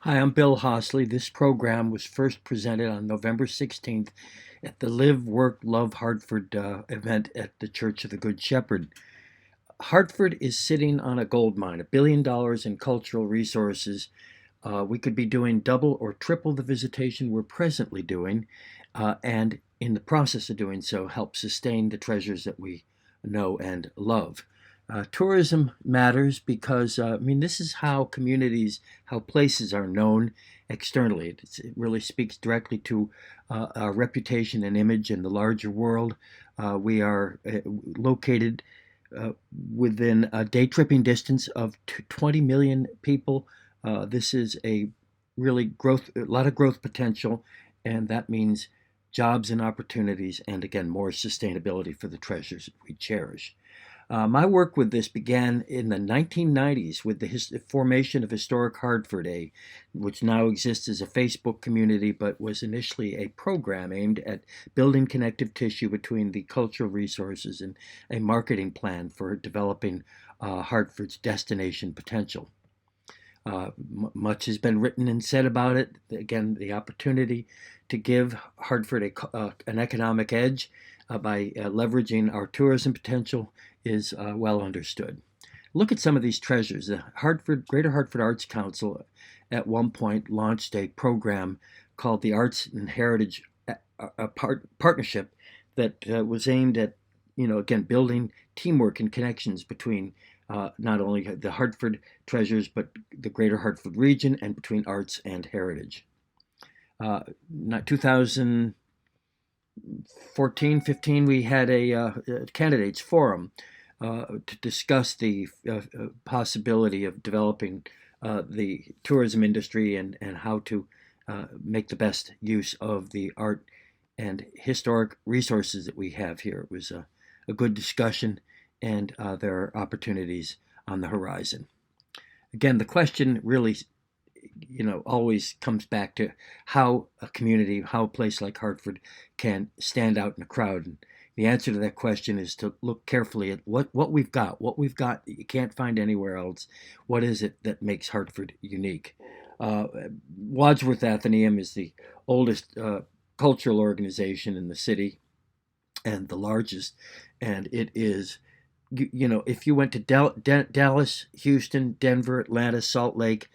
Hi, I'm Bill Hossley. This program was first presented on November 16th at the Live, Work, Love Hartford event at the Church of the Good Shepherd. Hartford is sitting on a gold mine, $1 billion in cultural resources. We could be doing double or triple the visitation we're presently doing, and in the process of doing so, help sustain the treasures that we know and love. Tourism matters because, this is how communities, how places are known externally. It really speaks directly to our reputation and image in the larger world. We are located uh, within a day tripping distance of 20 million people. This is a really a lot of growth potential, and that means jobs and opportunities, and again, more sustainability for the treasures we cherish. My work with this began in the 1990s with the formation of Historic Hartford, which now exists as a Facebook community, but was initially a program aimed at building connective tissue between the cultural resources and a marketing plan for developing Hartford's destination potential. Much has been written and said about it. Again, the opportunity to give Hartford an economic edge by leveraging our tourism potential is well understood. Look at some of these treasures. The Greater Hartford Arts Council at one point launched a program called the Arts and Heritage Partnership that was aimed at, again, building teamwork and connections between not only the Hartford treasures, but the greater Hartford region and between arts and heritage. Not 2014-15, we had a candidates forum to discuss the possibility of developing the tourism industry and how to make the best use of the art and historic resources that we have here. It was a good discussion, and there are opportunities on the horizon. Again, the question really, always comes back to how a community, how a place like Hartford can stand out in a crowd. And the answer to that question is to look carefully at what we've got, that you can't find anywhere else. What is it that makes Hartford unique? Uh, Wadsworth Athenaeum is the oldest cultural organization in the city and the largest, and it is, if you went to Dallas, Houston, Denver, Atlanta, Salt Lake,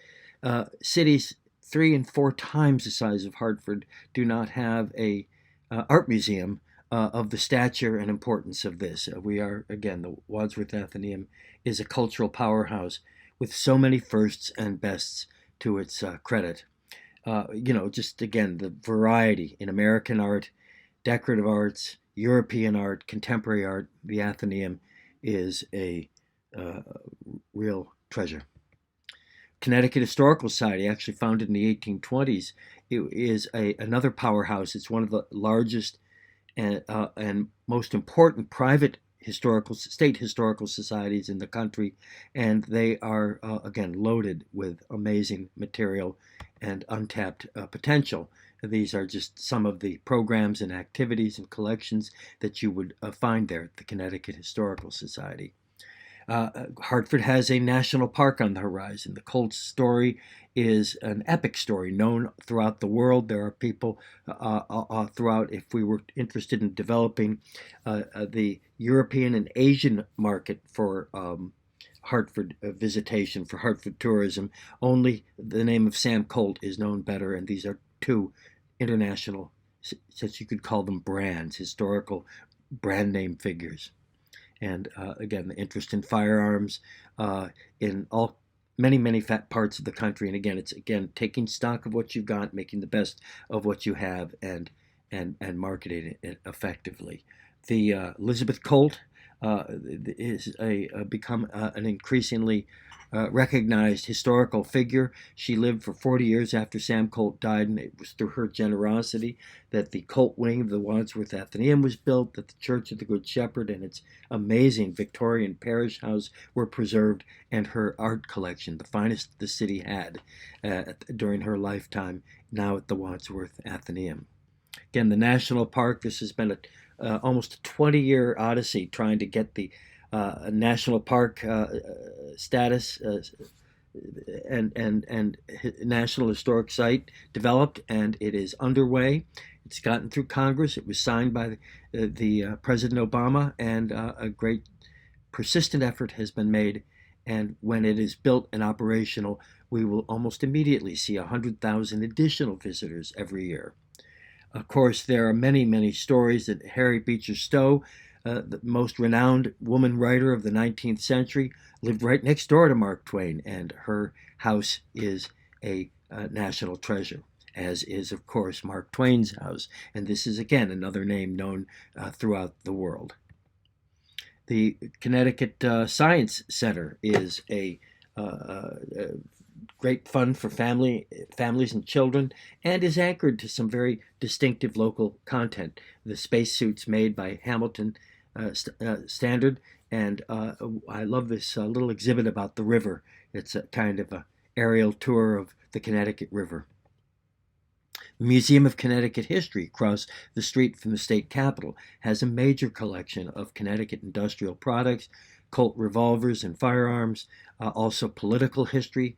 cities 3 and 4 times the size of Hartford do not have a art museum of the stature and importance of this. We are, again, the Wadsworth Athenaeum is a cultural powerhouse with so many firsts and bests to its credit. Just again, the variety in American art, decorative arts, European art, contemporary art. The Athenaeum is a uh, real treasure. Connecticut Historical Society, actually founded in the 1820s, it is another powerhouse. It's one of the largest and most important private state historical societies in the country, and they are again loaded with amazing material and untapped potential. These are just some of the programs and activities and collections that you would find there at the Connecticut Historical Society. Hartford has a national park on the horizon. The Colt story is an epic story known throughout the world. There are people throughout, if we were interested in developing the European and Asian market for Hartford visitation, for Hartford tourism, only the name of Sam Colt is known better, and these are two international, since you could call them brands, historical brand name figures. And again, the interest in firearms in all many fat parts of the country. And again, it's again taking stock of what you've got, making the best of what you have, and marketing it effectively. The Elizabeth Colt is become an increasingly recognized historical figure. She lived for 40 years after Sam Colt died, and it was through her generosity that the Colt wing of the Wadsworth Athenaeum was built, that the Church of the Good Shepherd and its amazing Victorian parish house were preserved, and her art collection, the finest the city had during her lifetime, now at the Wadsworth Athenaeum. Again, the national park, this has been almost a 20-year odyssey trying to get the national park status and National Historic Site developed, and it is underway. It's gotten through Congress. It was signed by the President Obama, and a great persistent effort has been made. And when it is built and operational, we will almost immediately see 100,000 additional visitors every year. Of course, there are many, many stories that Harriet Beecher Stowe, the most renowned woman writer of the 19th century, lived right next door to Mark Twain, and her house is a national treasure, as is, of course, Mark Twain's house. And this is, again, another name known throughout the world. The Connecticut Science Center is a great fun for families and children, and is anchored to some very distinctive local content. The spacesuits made by Hamilton Standard, and I love this little exhibit about the river. It's a kind of a aerial tour of the Connecticut River. The Museum of Connecticut History, across the street from the state capitol, has a major collection of Connecticut industrial products, Colt revolvers and firearms, also political history,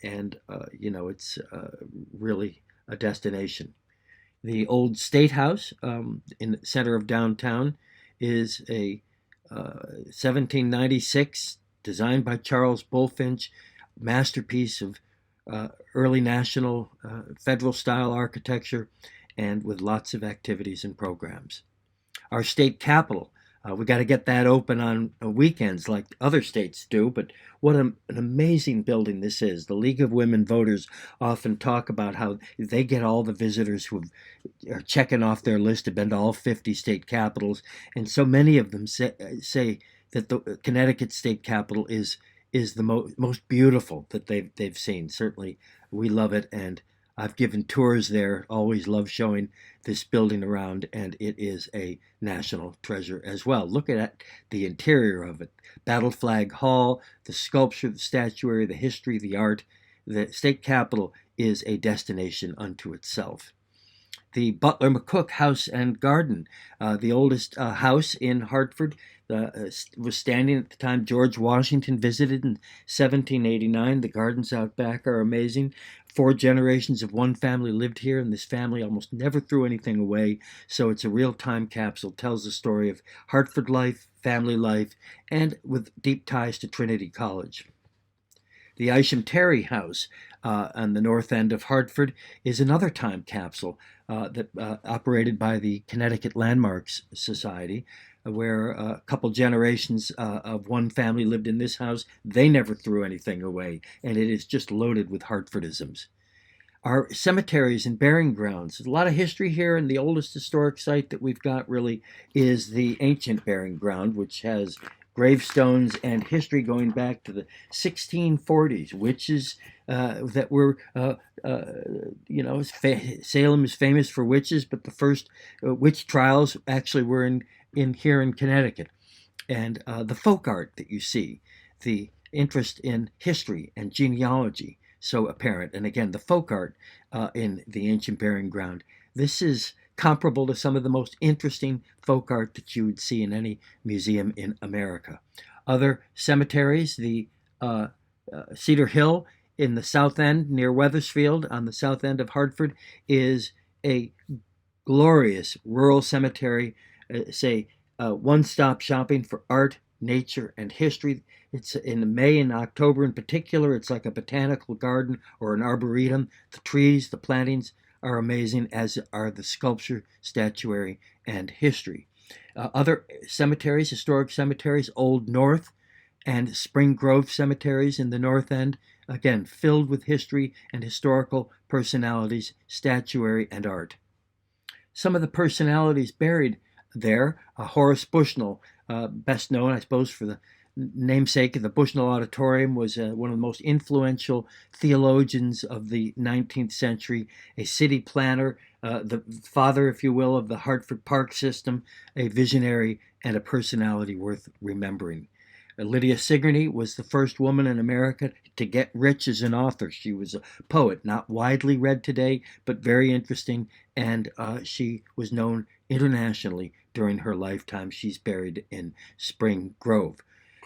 it's really a destination. The old State House in the center of downtown is a 1796, designed by Charles Bulfinch, masterpiece of early national federal style architecture, and with lots of activities and programs. Our state capitol, we got to get that open on weekends like other states do, but what an amazing building this is. The League of Women Voters often talk about how they get all the visitors who are checking off their list to been to all 50 state capitals, and so many of them say that the Connecticut state capitol is the most beautiful that they've seen. Certainly, we love it, and I've given tours there. Always love showing this building around, and it is a national treasure as well. Look at the interior of it: Battle Flag Hall, the sculpture, the statuary, the history, the art. The state capitol is a destination unto itself. The Butler McCook House and Garden, the oldest house in Hartford, was standing at the time George Washington visited in 1789. The gardens out back are amazing. 4 generations of one family lived here, and this family almost never threw anything away. So it's a real time capsule, tells the story of Hartford life, family life, and with deep ties to Trinity College. The Isham Terry House on the north end of Hartford is another time capsule that operated by the Connecticut Landmarks Society, where a couple generations of one family lived in this house. They never threw anything away, and it is just loaded with Hartfordisms. Our cemeteries and burying grounds. There's a lot of history here, and the oldest historic site that we've got really is the ancient burying ground, which has gravestones and history going back to the 1640s. Witches that were, Salem is famous for witches, but the first witch trials actually were in here in Connecticut. And the folk art that you see, the interest in history and genealogy, so apparent. And again, the folk art in the ancient burying ground. This is comparable to some of the most interesting folk art that you would see in any museum in America. Other cemeteries, the Cedar Hill in the south end near Wethersfield on the south end of Hartford is a glorious rural cemetery, one-stop shopping for art, nature, and history. It's in May and October in particular. It's like a botanical garden or an arboretum. The trees, the plantings are amazing, as are the sculpture, statuary, and history. Other cemeteries, historic cemeteries, Old North and Spring Grove cemeteries in the North End, again, filled with history and historical personalities, statuary, and art. Some of the personalities buried there, Horace Bushnell, best known, I suppose, for the namesake of the Bushnell Auditorium, was one of the most influential theologians of the 19th century, a city planner, the father, if you will, of the Hartford Park system, a visionary and a personality worth remembering. Lydia Sigourney was the first woman in America to get rich as an author. She was a poet, not widely read today, but very interesting, and she was known internationally during her lifetime. She's buried in Spring Grove.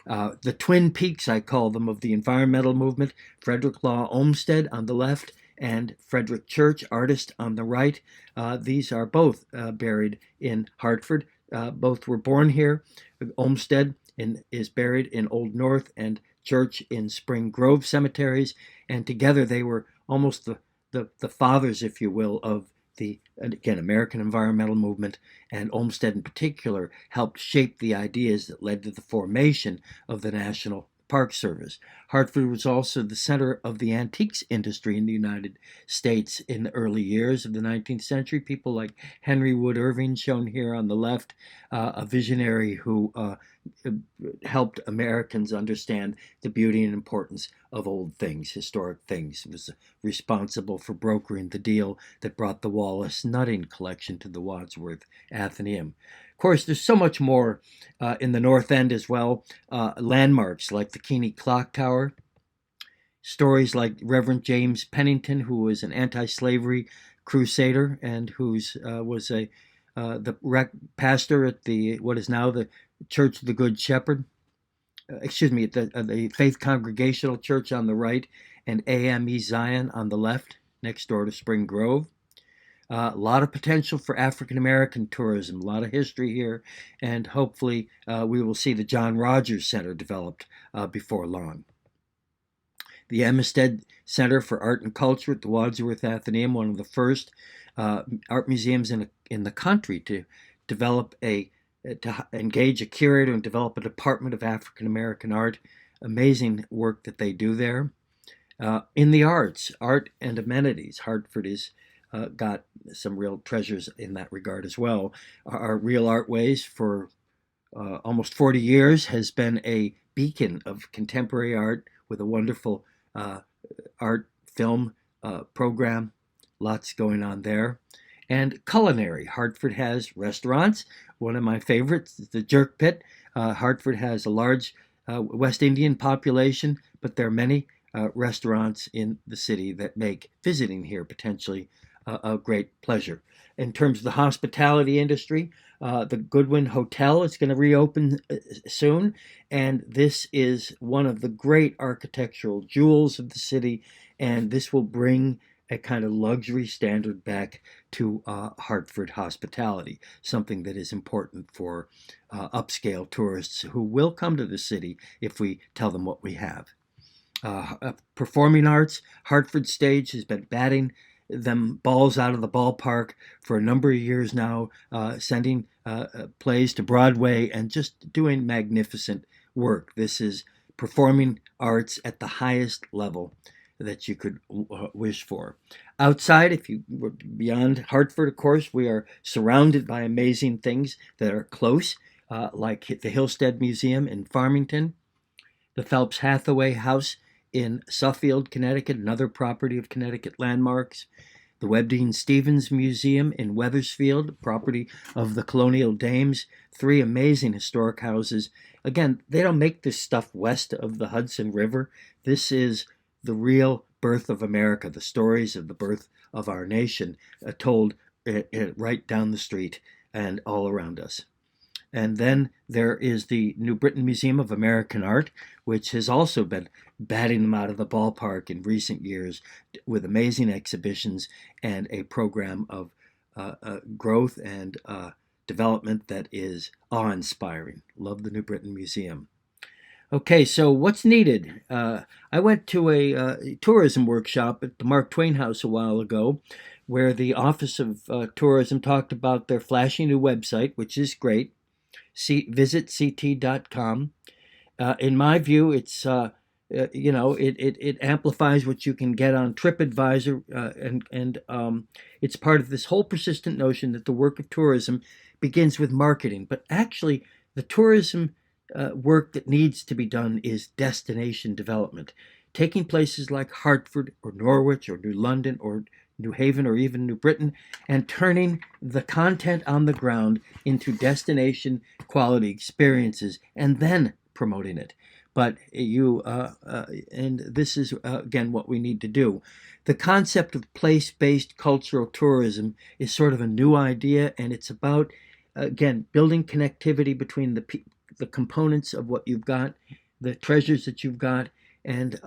The twin peaks, I call them, of the environmental movement, Frederick Law Olmsted on the left and Frederick Church, artist, on the right. These are both buried in Hartford. Both were born here. Olmsted is buried in Old North and Church in Spring Grove cemeteries, and together they were almost the fathers, if you will, of the, again, American environmental movement, and Olmsted in particular helped shape the ideas that led to the formation of the National Park Service. Hartford was also the center of the antiques industry in the United States in the early years of the 19th century. People like Henry Wood Irving, shown here on the left, a visionary who helped Americans understand the beauty and importance of old things, historic things. He was responsible for brokering the deal that brought the Wallace Nutting collection to the Wadsworth Athenaeum. Of course, there's so much more in the North End as well. Landmarks like the Keeney Clock Tower, stories like Reverend James Pennington, who was an anti-slavery crusader and who's was the pastor at the what is now the Church of the Good Shepherd. The Faith Congregational Church on the right, and AME Zion on the left, next door to Spring Grove. A lot of potential for African American tourism, a lot of history here, and hopefully we will see the John Rogers Center developed before long. The Amistad Center for Art and Culture at the Wadsworth Athenaeum, one of the first art museums in the country to develop to engage a curator and develop a department of African American art. Amazing work that they do there. In the arts, art and amenities, Hartford is got some real treasures in that regard as well. Our Real Artways for almost 40 years has been a beacon of contemporary art with a wonderful art film program. Lots going on there. And culinary. Hartford has restaurants. One of my favorites is the Jerk Pit. Hartford has a large West Indian population, but there are many restaurants in the city that make visiting here potentially a great pleasure. In terms of the hospitality industry, the Goodwin Hotel is going to reopen soon, and this is one of the great architectural jewels of the city, and this will bring a kind of luxury standard back to Hartford hospitality, something that is important for upscale tourists who will come to the city if we tell them what we have. Performing arts, Hartford Stage has been batting them balls out of the ballpark for a number of years now, sending plays to Broadway and just doing magnificent work. This is performing arts at the highest level that you could wish for. Outside, if you were beyond Hartford, of course, we are surrounded by amazing things that are close, like the Hillstead Museum in Farmington, the Phelps Hathaway House in Suffield, Connecticut, another property of Connecticut Landmarks, the Webdean Stevens Museum in Wethersfield, property of the Colonial Dames, three amazing historic houses. Again, they don't make this stuff west of the Hudson River. This is the real birth of America, the stories of the birth of our nation told right down the street and all around us. And then there is the New Britain Museum of American Art, which has also been batting them out of the ballpark in recent years with amazing exhibitions and a program of growth and development that is awe-inspiring. Love the New Britain Museum. Okay, so what's needed? I went to a tourism workshop at the Mark Twain House a while ago, where the Office of Tourism talked about their flashy new website, which is great. Visit ct.com. In my view, it's it amplifies what you can get on TripAdvisor, and it's part of this whole persistent notion that the work of tourism begins with marketing, but actually the tourism work that needs to be done is destination development, taking places like Hartford or Norwich or New London or New Haven or even New Britain and turning the content on the ground into destination quality experiences and then promoting it. But and this is again what we need to do. The concept of place-based cultural tourism is sort of a new idea, and it's about, again, building connectivity between the components of what you've got, the treasures that you've got, and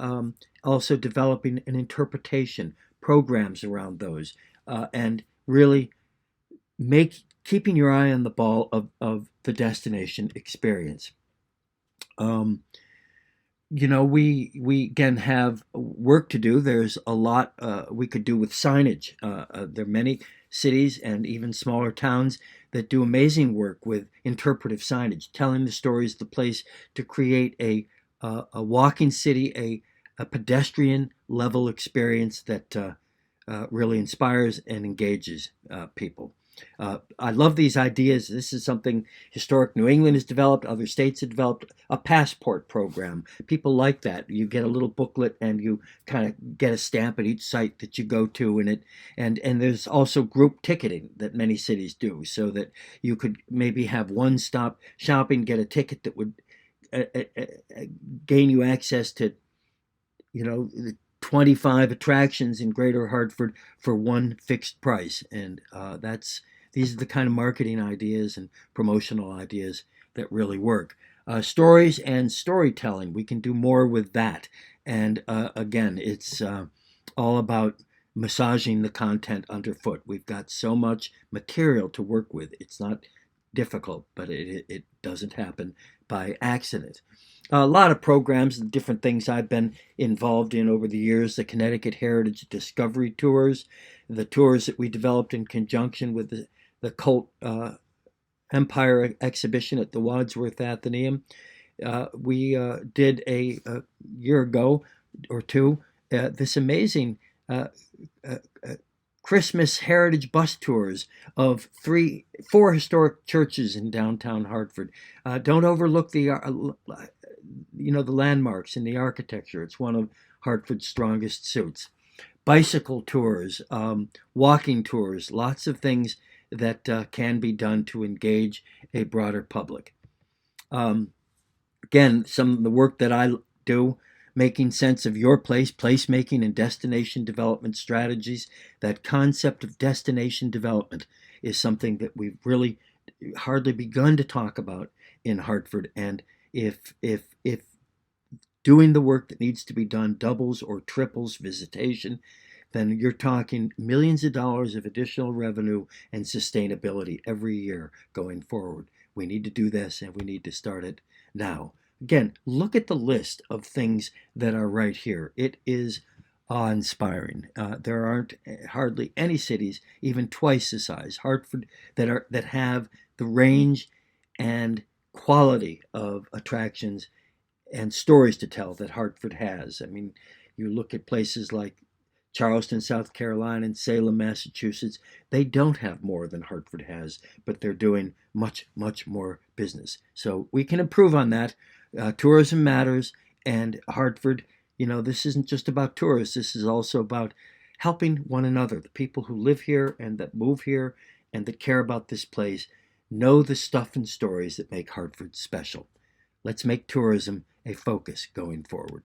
also developing an interpretation, programs around those, and really keeping your eye on the ball of the destination experience. Um, we again have work to do. There's a lot we could do with signage. There are many cities and even smaller towns that do amazing work with interpretive signage, telling the stories of the place to create a walking city, a pedestrian level experience that really inspires and engages people. I love these ideas. This is something Historic New England has developed. Other states have developed a passport program. People like that. You get a little booklet and you kind of get a stamp at each site that you go to, and there's also group ticketing that many cities do, so that you could maybe have one stop shopping, get a ticket that would gain you access to, the 25 attractions in Greater Hartford for one fixed price. And these are the kind of marketing ideas and promotional ideas that really work. Stories and storytelling, we can do more with that. And again, it's all about massaging the content underfoot. We've got so much material to work with. It's not difficult, but it doesn't happen by accident. A lot of programs and different things I've been involved in over the years: the Connecticut Heritage Discovery Tours, the tours that we developed in conjunction with the Cult Empire exhibition at the Wadsworth Athenaeum. We did a year ago or two this amazing uh, uh, Christmas heritage bus tours of four historic churches in downtown Hartford. Don't overlook the landmarks and the architecture. It's one of Hartford's strongest suits. Bicycle tours, walking tours, lots of things that can be done to engage a broader public. Um, Again, some of the work that I do, making sense of your place, placemaking and destination development strategies. That concept of destination development is something that we've really hardly begun to talk about in Hartford. And if doing the work that needs to be done doubles or triples visitation, then you're talking millions of dollars of additional revenue and sustainability every year going forward. We need to do this, and we need to start it now. Again, look at the list of things that are right here. It is awe-inspiring. There aren't hardly any cities even twice the size Hartford that have the range and quality of attractions and stories to tell that Hartford has. I mean, you look at places like Charleston, South Carolina, and Salem, Massachusetts. They don't have more than Hartford has, but they're doing much, much more business. So we can improve on that. Tourism matters, and Hartford, this isn't just about tourists. This is also about helping one another. The people who live here and that move here and that care about this place know the stuff and stories that make Hartford special. Let's make tourism a focus going forward.